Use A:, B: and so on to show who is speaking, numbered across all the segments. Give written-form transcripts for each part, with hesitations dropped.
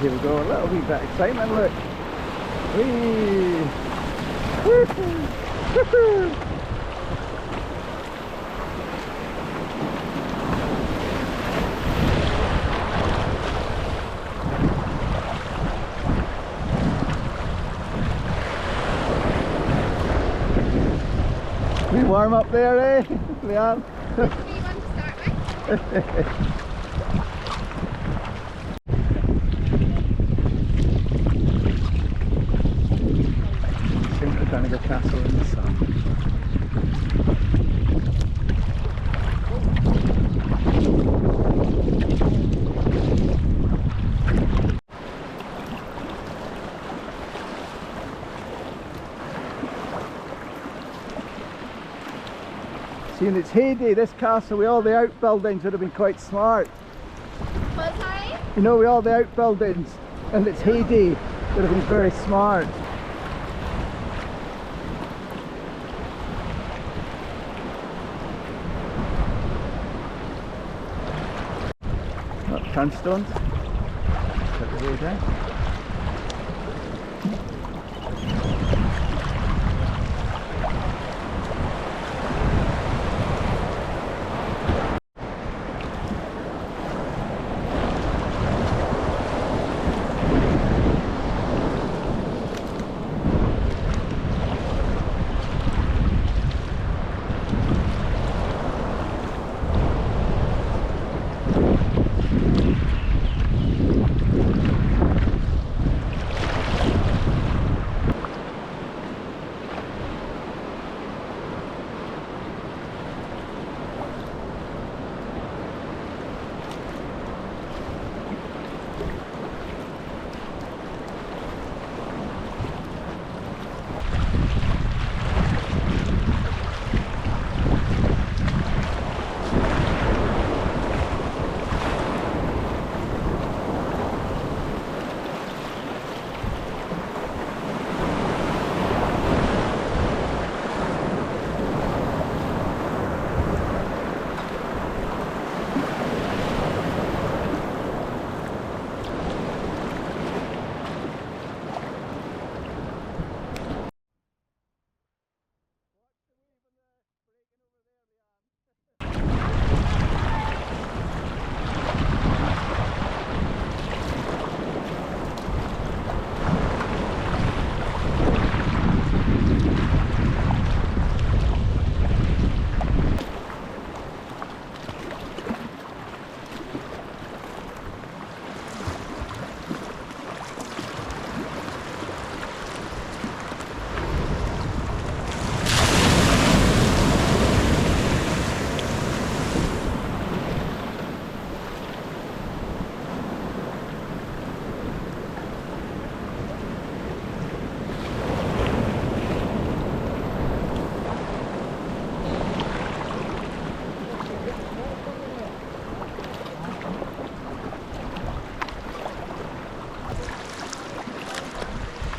A: Here we go, a little wee bit of excitement, look. Whee! Woohoo! Woohoo! We warm up there, eh, Leanne?
B: What do you want to start with?
A: Seems we're trying to go castle in the sun. See, in its heyday, this castle with all the outbuildings would have been quite smart.
B: What, sorry?
A: You know, with all the outbuildings in its heyday would have been very smart. Not turnstones. Put the way down.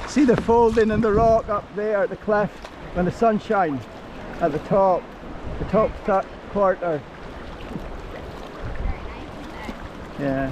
A: See the folding in the rock up there at the cliff when the sun shines at the top quarter. Yeah.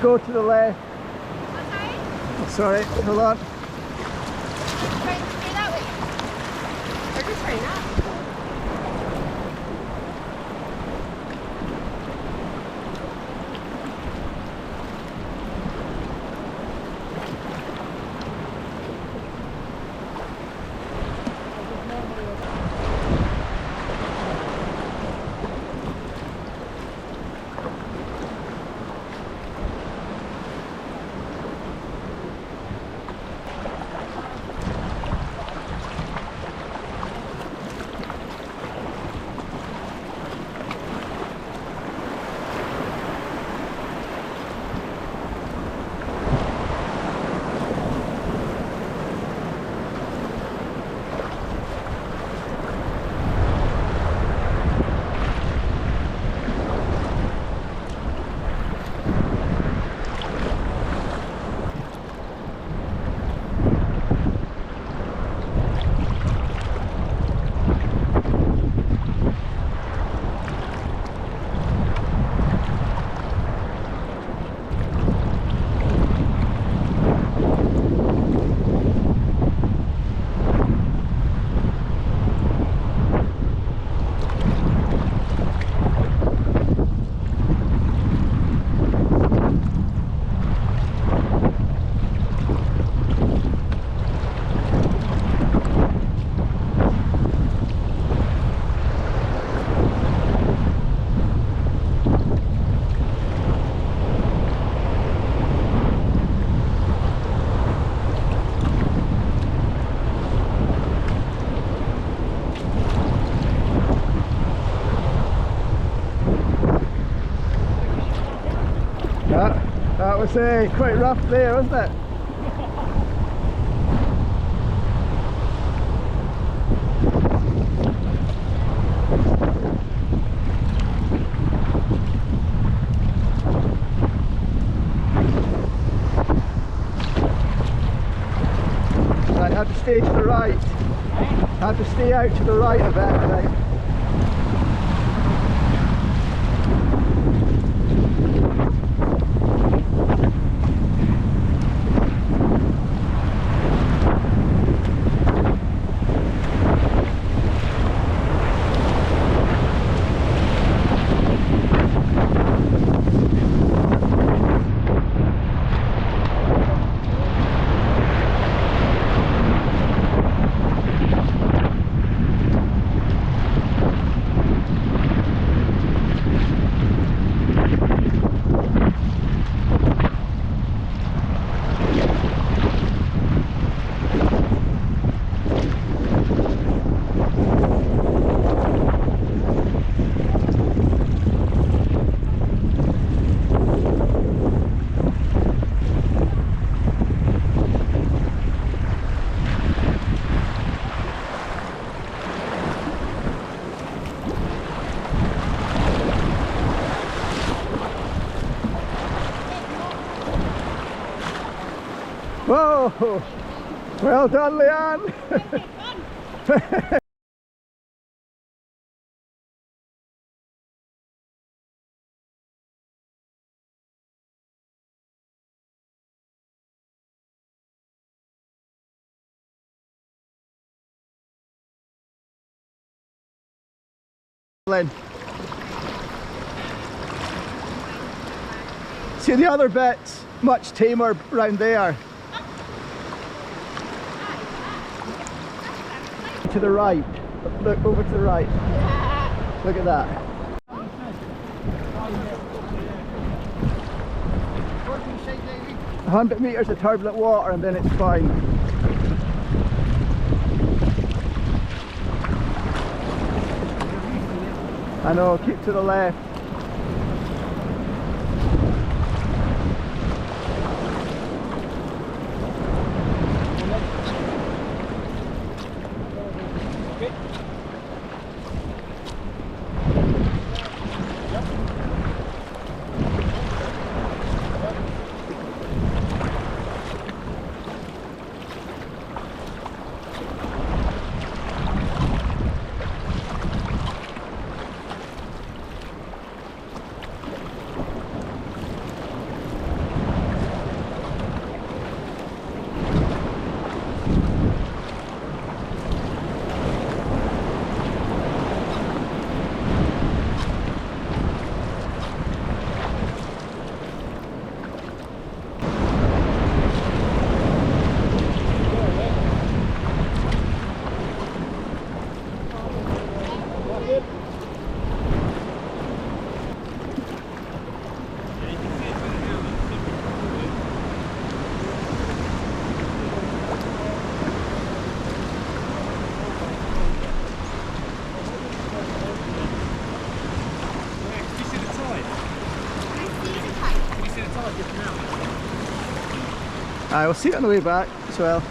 A: Go to the left.
B: Oh,
A: Sorry,
B: sorry?
A: hold on.
B: Trying to stay that way. Or just right up. That was quite rough there, wasn't it? Right, have to stay to the right. Have to stay out to the right a bit, right? Whoa! Well done, Leanne! See the other bits, much tamer round there. To the right. Look over to the right. Look at that. 100 metres of turbulent water and then it's fine. I know, keep to the left.
A: I will see it on the way back as well.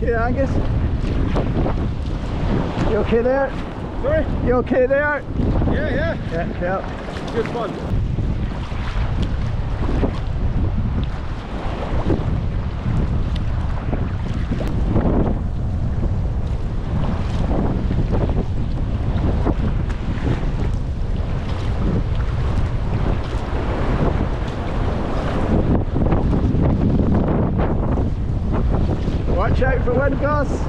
A: Okay, Angus? You okay there?
C: Sorry?
A: You okay there?
C: Yeah.
A: Yeah.
C: Good fun.
A: Watch out for wind gusts.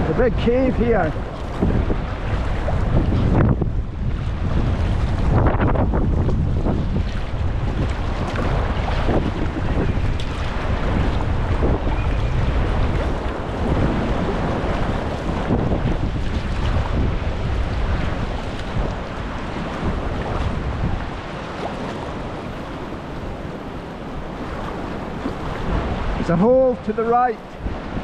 A: The big cave here. There's a hole to the right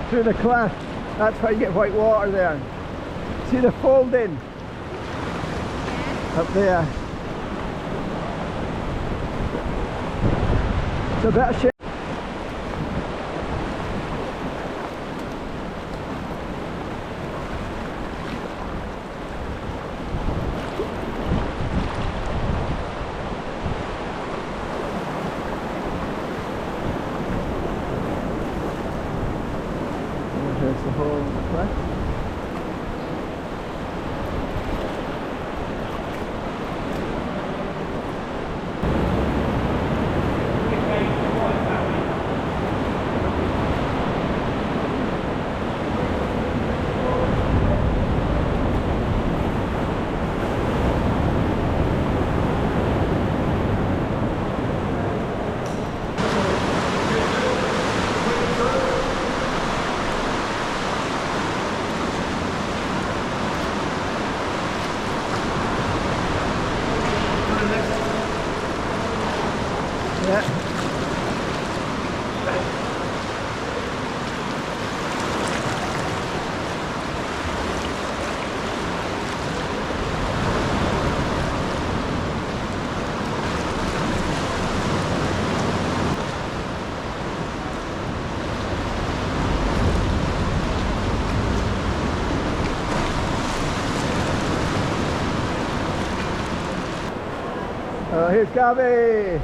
A: through the cliff. That's why you get white water there. See the folding up there. It's a bit of shape. There's the hole in the cliff. Yeah. Here's Gabby.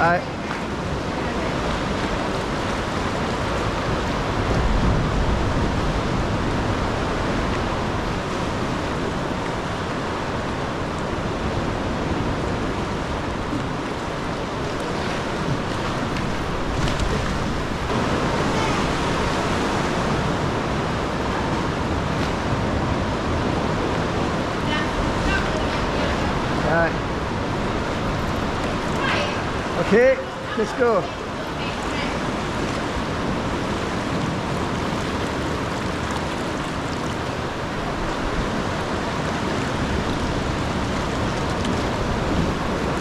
A: Alright. Alright. Okay, let's go.